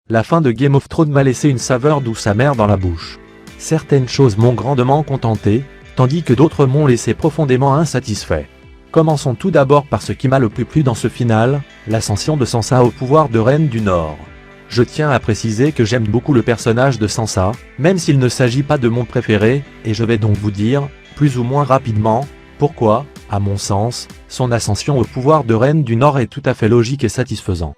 la fin de Game of Thrones m'a laissé une saveur douce amère dans la bouche. Certaines choses m'ont grandement contenté, tandis que d'autres m'ont laissé profondément insatisfait. Commençons tout d'abord par ce qui m'a le plus plu dans ce final, l'ascension de Sansa au pouvoir de Reine du Nord. Je tiens à préciser que j'aime beaucoup le personnage de Sansa, même s'il ne s'agit pas de mon préféré, et je vais donc vous dire, plus ou moins rapidement, pourquoi, à mon sens, son ascension au pouvoir de Reine du Nord est tout à fait logique et satisfaisant.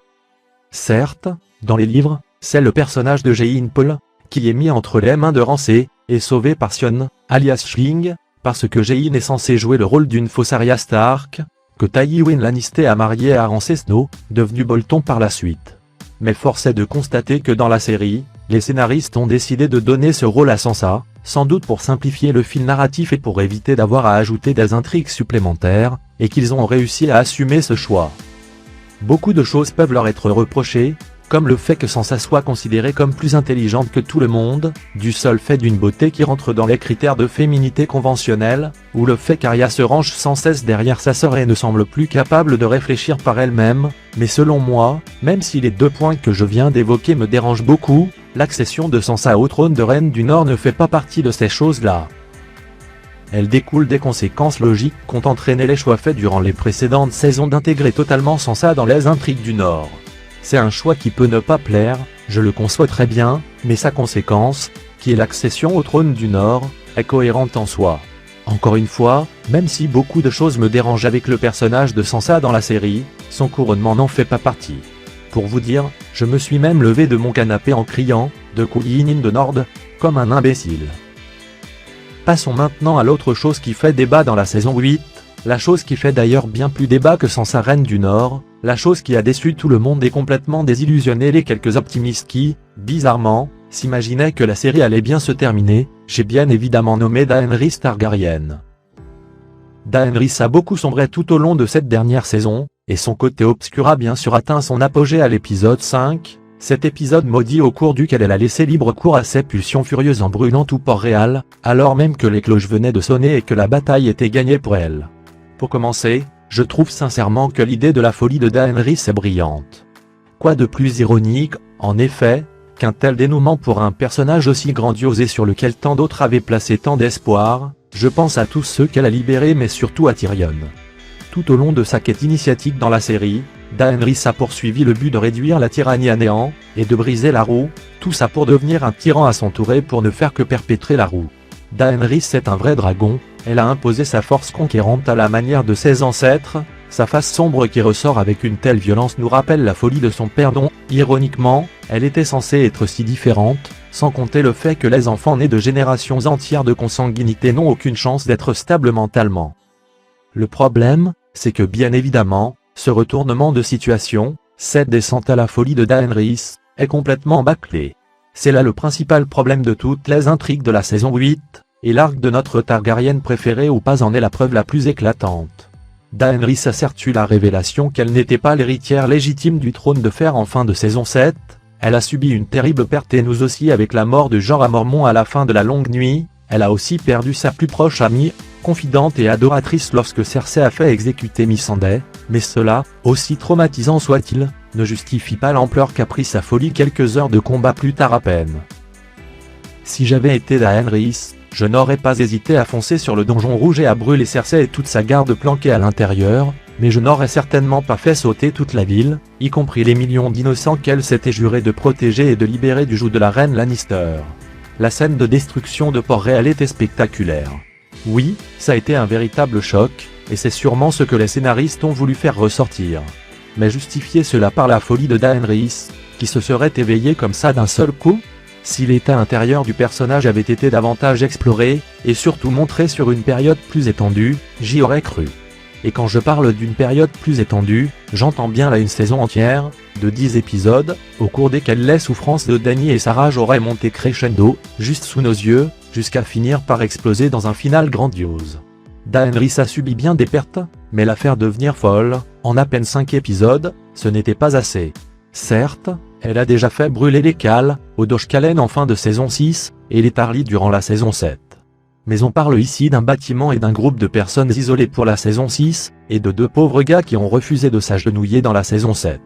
Certes, dans les livres, c'est le personnage de Jain Paul, qui est mis entre les mains de Ramsay, et sauvé par Sion, alias Schling, parce que Jain est censé jouer le rôle d'une fausse Arya Stark, que Tywin Lannister a marié à Ramsay Snow, devenu Bolton par la suite. Mais force est de constater que dans la série, les scénaristes ont décidé de donner ce rôle à Sansa, sans doute pour simplifier le fil narratif et pour éviter d'avoir à ajouter des intrigues supplémentaires, et qu'ils ont réussi à assumer ce choix. Beaucoup de choses peuvent leur être reprochées, comme le fait que Sansa soit considérée comme plus intelligente que tout le monde, du seul fait d'une beauté qui rentre dans les critères de féminité conventionnels, ou le fait qu'Arya se range sans cesse derrière sa sœur et ne semble plus capable de réfléchir par elle-même, mais selon moi, même si les deux points que je viens d'évoquer me dérangent beaucoup, l'accession de Sansa au trône de Reine du Nord ne fait pas partie de ces choses-là. Elle découle des conséquences logiques qu'ont entraîné les choix faits durant les précédentes saisons d'intégrer totalement Sansa dans les intrigues du Nord. C'est un choix qui peut ne pas plaire, je le conçois très bien, mais sa conséquence, qui est l'accession au trône du Nord, est cohérente en soi. Encore une fois, même si beaucoup de choses me dérangent avec le personnage de Sansa dans la série, son couronnement n'en fait pas partie. Pour vous dire, je me suis même levé de mon canapé en criant « The Queen in the Nord » comme un imbécile. Passons maintenant à l'autre chose qui fait débat dans la saison 8, la chose qui fait d'ailleurs bien plus débat que Sansa Reine du Nord, la chose qui a déçu tout le monde et complètement désillusionné les quelques optimistes qui, bizarrement, s'imaginaient que la série allait bien se terminer. J'ai bien évidemment nommé Daenerys Targaryen. Daenerys a beaucoup sombré tout au long de cette dernière saison, et son côté obscur a bien sûr atteint son apogée à l'épisode 5, cet épisode maudit au cours duquel elle a laissé libre cours à ses pulsions furieuses en brûlant tout Port-Réal, alors même que les cloches venaient de sonner et que la bataille était gagnée pour elle. Pour commencer, je trouve sincèrement que l'idée de la folie de Daenerys est brillante. Quoi de plus ironique, en effet, qu'un tel dénouement pour un personnage aussi grandiose et sur lequel tant d'autres avaient placé tant d'espoir, je pense à tous ceux qu'elle a libérés mais surtout à Tyrion. Tout au long de sa quête initiatique dans la série, Daenerys a poursuivi le but de réduire la tyrannie à néant, et de briser la roue, tout ça pour devenir un tyran à son tour et pour ne faire que perpétrer la roue. Daenerys est un vrai dragon, elle a imposé sa force conquérante à la manière de ses ancêtres, sa face sombre qui ressort avec une telle violence nous rappelle la folie de son père dont, ironiquement, elle était censée être si différente, sans compter le fait que les enfants nés de générations entières de consanguinité n'ont aucune chance d'être stables mentalement. Le problème, c'est que bien évidemment, ce retournement de situation, cette descente à la folie de Daenerys, est complètement bâclé. C'est là le principal problème de toutes les intrigues de la saison 8, et l'arc de notre Targaryen préférée ou pas en est la preuve la plus éclatante. Daenerys a certes eu la révélation qu'elle n'était pas l'héritière légitime du trône de fer en fin de saison 7, elle a subi une terrible perte et nous aussi avec la mort de Jorah Mormont à la fin de la longue nuit, elle a aussi perdu sa plus proche amie, confidente et adoratrice lorsque Cersei a fait exécuter Missandei, mais cela, aussi traumatisant soit-il, ne justifie pas l'ampleur qu'a pris sa folie quelques heures de combat plus tard à peine. Si j'avais été Daenerys, je n'aurais pas hésité à foncer sur le donjon rouge et à brûler Cersei et toute sa garde planquée à l'intérieur, mais je n'aurais certainement pas fait sauter toute la ville, y compris les millions d'innocents qu'elle s'était juré de protéger et de libérer du joug de la reine Lannister. La scène de destruction de Port-Réal était spectaculaire. Oui, ça a été un véritable choc, et c'est sûrement ce que les scénaristes ont voulu faire ressortir. Mais justifier cela par la folie de Daenerys, qui se serait éveillée comme ça d'un seul coup? Si l'état intérieur du personnage avait été davantage exploré, et surtout montré sur une période plus étendue, j'y aurais cru. Et quand je parle d'une période plus étendue, j'entends bien là une saison entière, de 10 épisodes, au cours desquels les souffrances de Dany et sa rage auraient monté crescendo, juste sous nos yeux, jusqu'à finir par exploser dans un final grandiose. Daenerys a subi bien des pertes, mais la faire devenir folle, en à peine 5 épisodes, ce n'était pas assez. Certes, elle a déjà fait brûler les Khal, au Doshkalen en fin de saison 6, et les Tarly durant la saison 7. Mais on parle ici d'un bâtiment et d'un groupe de personnes isolées pour la saison 6, et de 2 pauvres gars qui ont refusé de s'agenouiller dans la saison 7.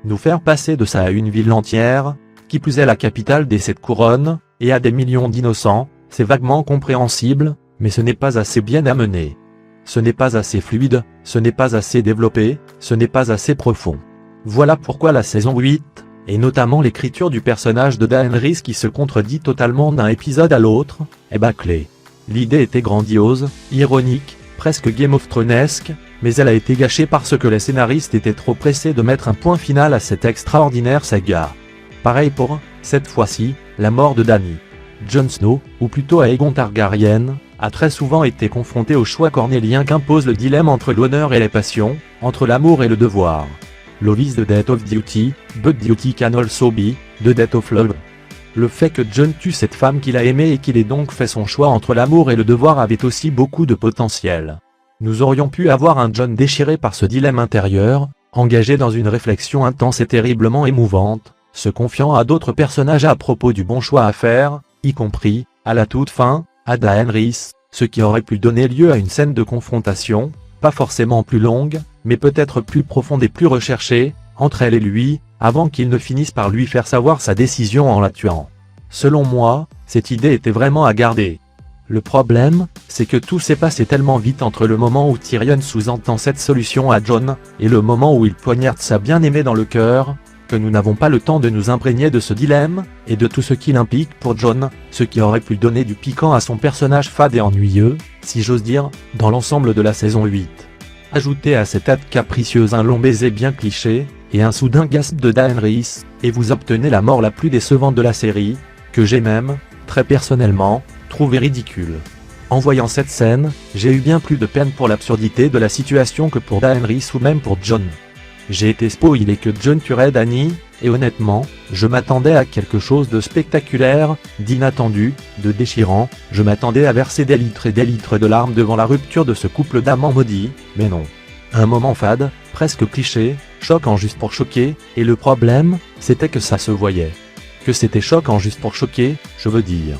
Nous faire passer de ça à une ville entière, qui plus est la capitale des 7 couronnes, et à des millions d'innocents, c'est vaguement compréhensible, mais ce n'est pas assez bien amené. Ce n'est pas assez fluide, ce n'est pas assez développé, ce n'est pas assez profond. Voilà pourquoi la saison 8, et notamment l'écriture du personnage de Daenerys qui se contredit totalement d'un épisode à l'autre, est bâclée. L'idée était grandiose, ironique, presque Game of Thronesque, mais elle a été gâchée parce que les scénaristes étaient trop pressés de mettre un point final à cette extraordinaire saga. Pareil pour, cette fois-ci, la mort de Dany. Jon Snow, ou plutôt Aegon Targaryen, a très souvent été confronté au choix cornélien qu'impose le dilemme entre l'honneur et les passions, entre l'amour et le devoir. Love is the death of duty, but duty can also be the death of love. Le fait que Jon tue cette femme qu'il a aimée et qu'il ait donc fait son choix entre l'amour et le devoir avait aussi beaucoup de potentiel. Nous aurions pu avoir un Jon déchiré par ce dilemme intérieur, engagé dans une réflexion intense et terriblement émouvante, se confiant à d'autres personnages à propos du bon choix à faire, y compris, à la toute fin, à Daenerys, ce qui aurait pu donner lieu à une scène de confrontation, pas forcément plus longue, mais peut-être plus profonde et plus recherchée, entre elle et lui, avant qu'il ne finisse par lui faire savoir sa décision en la tuant. Selon moi, cette idée était vraiment à garder. Le problème, c'est que tout s'est passé tellement vite entre le moment où Tyrion sous-entend cette solution à Jon, et le moment où il poignarde sa bien-aimée dans le cœur, que nous n'avons pas le temps de nous imprégner de ce dilemme, et de tout ce qu'il implique pour Jon, ce qui aurait pu donner du piquant à son personnage fade et ennuyeux, si j'ose dire, dans l'ensemble de la saison 8. Ajoutez à cette hâte capricieuse un long baiser bien cliché, et un soudain gasp de Daenerys, et vous obtenez la mort la plus décevante de la série, que j'ai même, très personnellement, trouvé ridicule. En voyant cette scène, j'ai eu bien plus de peine pour l'absurdité de la situation que pour Daenerys ou même pour Jon. J'ai été spoilé que Jon tuerait Dany, et honnêtement, je m'attendais à quelque chose de spectaculaire, d'inattendu, de déchirant, je m'attendais à verser des litres et des litres de larmes devant la rupture de ce couple d'amants maudits, mais non. Un moment fade, presque cliché, choquant juste pour choquer, et le problème, c'était que ça se voyait. Que c'était choquant juste pour choquer, je veux dire.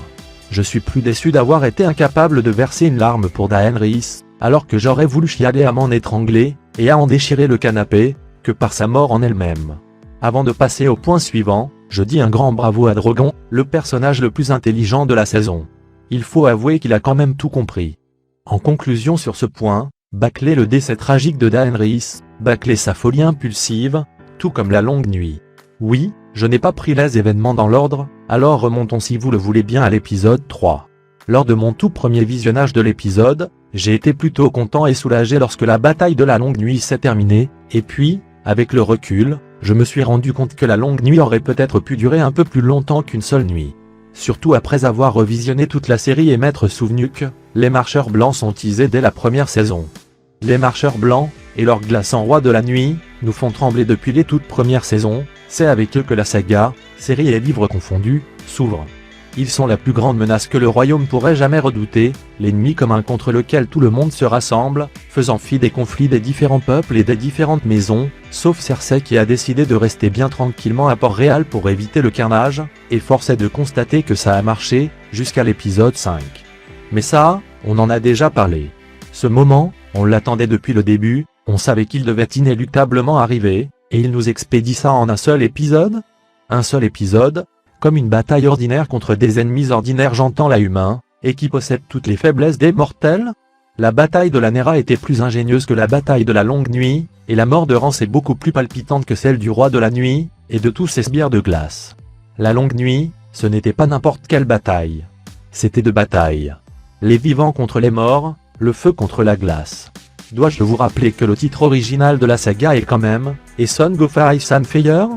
Je suis plus déçu d'avoir été incapable de verser une larme pour Daenerys, alors que j'aurais voulu chialer à m'en étrangler, et à en déchirer le canapé, que par sa mort en elle-même. Avant de passer au point suivant, je dis un grand bravo à Drogon, le personnage le plus intelligent de la saison. Il faut avouer qu'il a quand même tout compris. En conclusion sur ce point, bâcler le décès tragique de Daenerys, bâcler sa folie impulsive, tout comme la longue nuit. Oui, je n'ai pas pris les événements dans l'ordre, alors remontons si vous le voulez bien à l'épisode 3. Lors de mon tout premier visionnage de l'épisode, j'ai été plutôt content et soulagé lorsque la bataille de la longue nuit s'est terminée, et puis, avec le recul, je me suis rendu compte que la longue nuit aurait peut-être pu durer un peu plus longtemps qu'une seule nuit. Surtout après avoir revisionné toute la série et m'être souvenu que, les marcheurs blancs sont teasés dès la première saison. Les marcheurs blancs, et leurs glaçants rois de la nuit, nous font trembler depuis les toutes premières saisons, c'est avec eux que la saga, série et livres confondus, s'ouvre. Ils sont la plus grande menace que le royaume pourrait jamais redouter, l'ennemi commun contre lequel tout le monde se rassemble, faisant fi des conflits des différents peuples et des différentes maisons, sauf Cersei qui a décidé de rester bien tranquillement à Port-Réal pour éviter le carnage, et force est de constater que ça a marché, jusqu'à l'épisode 5. Mais ça, on en a déjà parlé. Ce moment, on l'attendait depuis le début, on savait qu'il devait inéluctablement arriver, et il nous expédie ça en un seul épisode ? Un seul épisode, comme une bataille ordinaire contre des ennemis ordinaires, j'entends là humains, et qui possèdent toutes les faiblesses des mortels ? La bataille de la Nera était plus ingénieuse que la bataille de la longue nuit, et la mort de Rance est beaucoup plus palpitante que celle du roi de la nuit, et de tous ces sbires de glace. La longue nuit, ce n'était pas n'importe quelle bataille. C'était deux batailles. Les vivants contre les morts, le feu contre la glace. Dois-je vous rappeler que le titre original de la saga est quand même « A Song of Ice and Fire ?»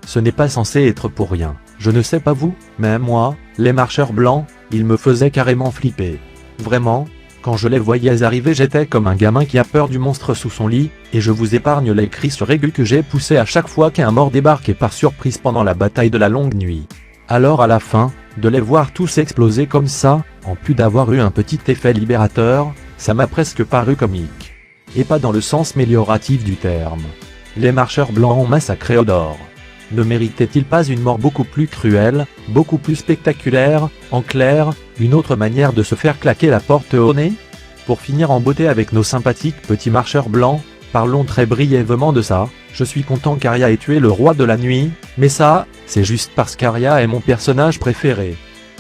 Ce n'est pas censé être pour rien. Je ne sais pas vous, mais moi, les marcheurs blancs, ils me faisaient carrément flipper. Vraiment, quand je les voyais arriver j'étais comme un gamin qui a peur du monstre sous son lit, et je vous épargne les cris sur aigus que j'ai poussés à chaque fois qu'un mort débarquait par surprise pendant la bataille de la longue nuit. Alors à la fin, de les voir tous exploser comme ça, en plus d'avoir eu un petit effet libérateur, ça m'a presque paru comique. Et pas dans le sens mélioratif du terme. Les marcheurs blancs ont massacré Hodor. Ne méritait-il pas une mort beaucoup plus cruelle, beaucoup plus spectaculaire, en clair, une autre manière de se faire claquer la porte au nez ? Pour finir en beauté avec nos sympathiques petits marcheurs blancs, parlons très brièvement de ça, Je suis content qu'Arya ait tué le roi de la nuit, mais ça, c'est juste parce qu'Arya est mon personnage préféré.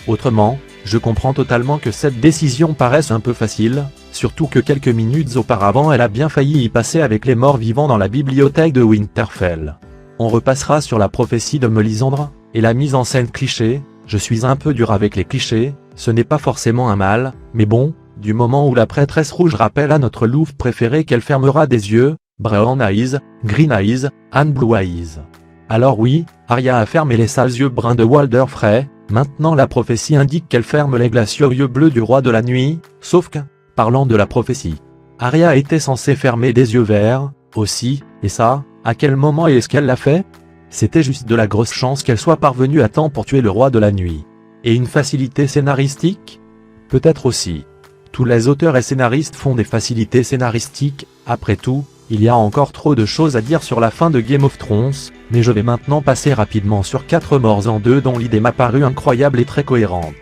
Autrement, je comprends totalement que cette décision paraisse un peu facile, surtout que quelques minutes auparavant elle a bien failli y passer avec les morts vivants dans la bibliothèque de Winterfell. On repassera sur la prophétie de Mélisandre, et la mise en scène cliché. Je suis un peu dur avec les clichés, ce n'est pas forcément un mal, mais bon, du moment où la prêtresse rouge rappelle à notre louve préférée qu'elle fermera des yeux, Brown Eyes, Green Eyes, and Blue Eyes. Alors oui, Arya a fermé les sales yeux bruns de Walder Frey, maintenant la prophétie indique qu'elle ferme les glacieux yeux bleus du roi de la nuit, sauf que, parlant de la prophétie, Arya était censée fermer des yeux verts, aussi, et ça, à quel moment est-ce qu'elle l'a fait? C'était juste de la grosse chance qu'elle soit parvenue à temps pour tuer le roi de la nuit. Et une facilité scénaristique? Peut-être aussi. Tous les auteurs et scénaristes font des facilités scénaristiques, après tout, il y a encore trop de choses à dire sur la fin de Game of Thrones, mais je vais maintenant passer rapidement sur 4 morts en 2 dont l'idée m'a paru incroyable et très cohérente.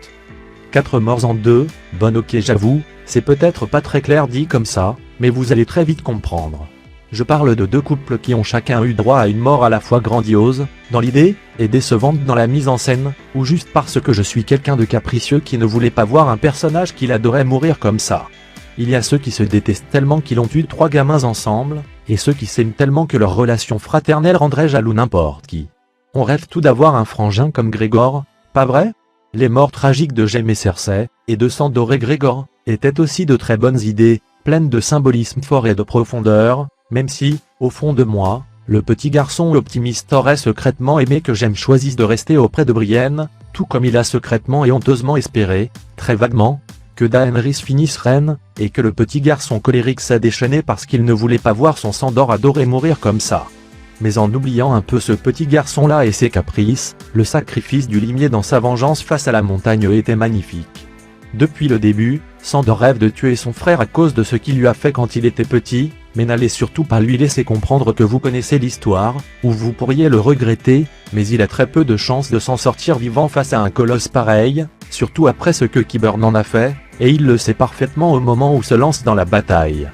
4 morts en 2, bon ok j'avoue, c'est peut-être pas très clair dit comme ça, mais vous allez très vite comprendre. Je parle de 2 couples qui ont chacun eu droit à une mort à la fois grandiose, dans l'idée, et décevante dans la mise en scène, ou juste parce que je suis quelqu'un de capricieux qui ne voulait pas voir un personnage qu'il adorait mourir comme ça. Il y a ceux qui se détestent tellement qu'ils ont eu 3 gamins ensemble, et ceux qui s'aiment tellement que leur relation fraternelle rendrait jaloux n'importe qui. On rêve tout d'avoir un frangin comme Grégor, pas vrai? Les morts tragiques de Jaime et Cersei, et de Sandor et Grégor, étaient aussi de très bonnes idées, pleines de symbolisme fort et de profondeur, même si, au fond de moi, le petit garçon optimiste aurait secrètement aimé que Jaime choisisse de rester auprès de Brienne, tout comme il a secrètement et honteusement espéré, très vaguement, que Daenerys finisse reine, et que le petit garçon colérique s'est déchaîné parce qu'il ne voulait pas voir son Sandor adoré mourir comme ça. Mais en oubliant un peu ce petit garçon-là et ses caprices, le sacrifice du limier dans sa vengeance face à la montagne était magnifique. Depuis le début, Sandor rêve de tuer son frère à cause de ce qu'il lui a fait quand il était petit, mais n'allez surtout pas lui laisser comprendre que vous connaissez l'histoire, ou vous pourriez le regretter, mais il a très peu de chances de s'en sortir vivant face à un colosse pareil, surtout après ce que Qyburn en a fait, et il le sait parfaitement au moment où se lance dans la bataille.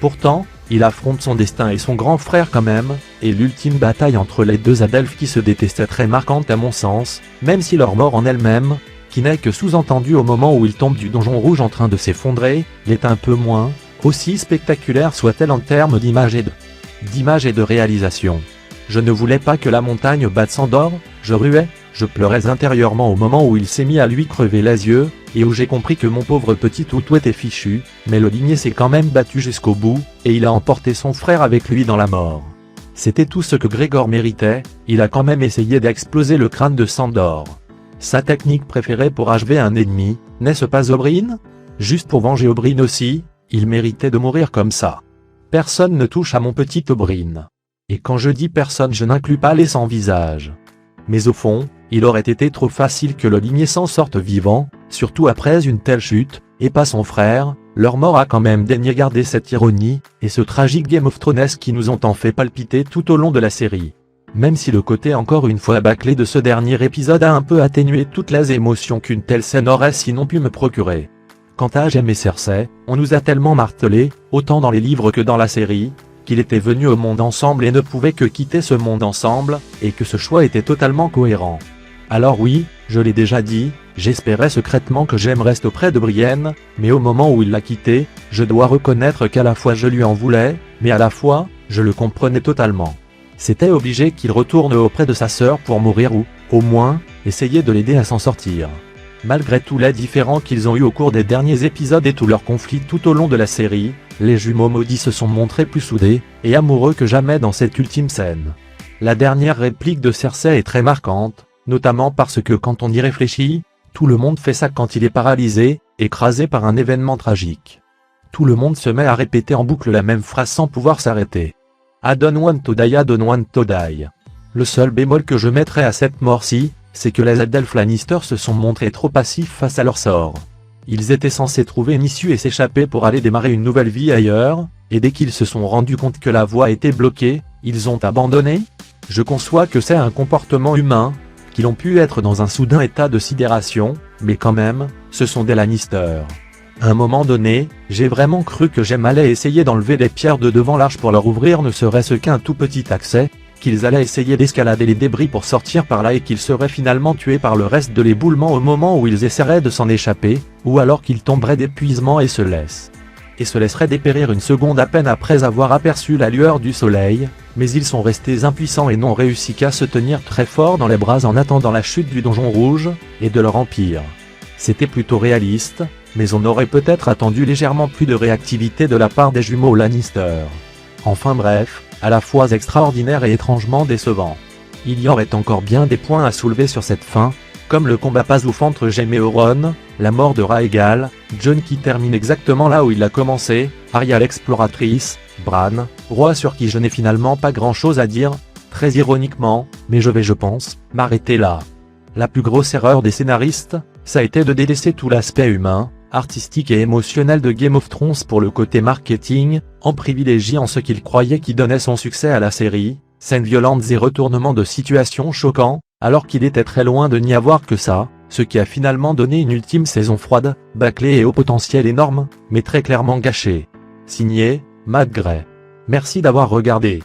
Pourtant, il affronte son destin et son grand frère quand même, et l'ultime bataille entre les deux adelphes qui se détestaient très marquante à mon sens, même si leur mort en elle-même, qui n'est que sous-entendu au moment où il tombe du donjon rouge en train de s'effondrer, l'est un peu moins, aussi spectaculaire soit-elle en termes d'image et de réalisation. Je ne voulais pas que la montagne batte Sandor, je ruais, je pleurais intérieurement au moment où il s'est mis à lui crever les yeux, et où j'ai compris que mon pauvre petit toutou était fichu, mais le limier s'est quand même battu jusqu'au bout, et il a emporté son frère avec lui dans la mort. C'était tout ce que Grégor méritait, il a quand même essayé d'exploser le crâne de Sandor. Sa technique préférée pour achever un ennemi, n'est-ce pas Oberyn? Juste pour venger Oberyn aussi, il méritait de mourir comme ça. Personne ne touche à mon petit Oberyn. Et quand je dis personne je n'inclus pas les sans visage. Mais au fond, il aurait été trop facile que le limier s'en sorte vivant, surtout après une telle chute, et pas son frère. Leur mort a quand même daigné garder cette ironie, et ce tragique Game of Thrones qui nous ont tant fait palpiter tout au long de la série. Même si le côté encore une fois bâclé de ce dernier épisode a un peu atténué toutes les émotions qu'une telle scène aurait sinon pu me procurer. Quant à Jaime et Cersei, on nous a tellement martelé, autant dans les livres que dans la série, qu'il était venu au monde ensemble et ne pouvait que quitter ce monde ensemble, et que ce choix était totalement cohérent. Alors oui, je l'ai déjà dit, j'espérais secrètement que Jaime reste auprès de Brienne, mais au moment où il l'a quitté, je dois reconnaître qu'à la fois je lui en voulais, mais à la fois, je le comprenais totalement. C'était obligé qu'il retourne auprès de sa sœur pour mourir ou, au moins, essayer de l'aider à s'en sortir. Malgré tous les différends qu'ils ont eu au cours des derniers épisodes et tous leurs conflits tout au long de la série, les jumeaux maudits se sont montrés plus soudés et amoureux que jamais dans cette ultime scène. La dernière réplique de Cersei est très marquante, notamment parce que quand on y réfléchit, tout le monde fait ça quand il est paralysé, écrasé par un événement tragique. Tout le monde se met à répéter en boucle la même phrase sans pouvoir s'arrêter. I don't want to die, I don't want to die. Le seul bémol que je mettrais à cette mort-ci, c'est que les adelphes Lannister se sont montrés trop passifs face à leur sort. Ils étaient censés trouver une issue et s'échapper pour aller démarrer une nouvelle vie ailleurs, et dès qu'ils se sont rendus compte que la voie était bloquée, ils ont abandonné. Je conçois que c'est un comportement humain, qu'ils ont pu être dans un soudain état de sidération, mais quand même, ce sont des Lannister. À un moment donné, j'ai vraiment cru que Jem allait essayer d'enlever les pierres de devant l'arche pour leur ouvrir ne serait-ce qu'un tout petit accès, qu'ils allaient essayer d'escalader les débris pour sortir par là et qu'ils seraient finalement tués par le reste de l'éboulement au moment où ils essaieraient de s'en échapper, ou alors qu'ils tomberaient d'épuisement et se laisseraient dépérir une seconde à peine après avoir aperçu la lueur du soleil, mais ils sont restés impuissants et n'ont réussi qu'à se tenir très fort dans les bras en attendant la chute du donjon rouge, et de leur empire. C'était plutôt réaliste, mais on aurait peut-être attendu légèrement plus de réactivité de la part des jumeaux Lannister. Enfin bref, à la fois extraordinaire et étrangement décevant. Il y aurait encore bien des points à soulever sur cette fin, comme le combat pas ouf entre Jem et Euron, la mort de Rhaegal, Jon qui termine exactement là où il a commencé, Arya l'exploratrice, Bran, roi sur qui je n'ai finalement pas grand chose à dire, très ironiquement, mais je pense, m'arrêter là. La plus grosse erreur des scénaristes, ça a été de délaisser tout l'aspect humain, artistique et émotionnel de Game of Thrones pour le côté marketing, en privilégiant ce qu'ils croyaient qui donnait son succès à la série, scènes violentes et retournements de situation choquants, alors qu'il était très loin de n'y avoir que ça, ce qui a finalement donné une ultime saison froide, bâclée et au potentiel énorme, mais très clairement gâchée. Signé, Matt Gray. Merci d'avoir regardé.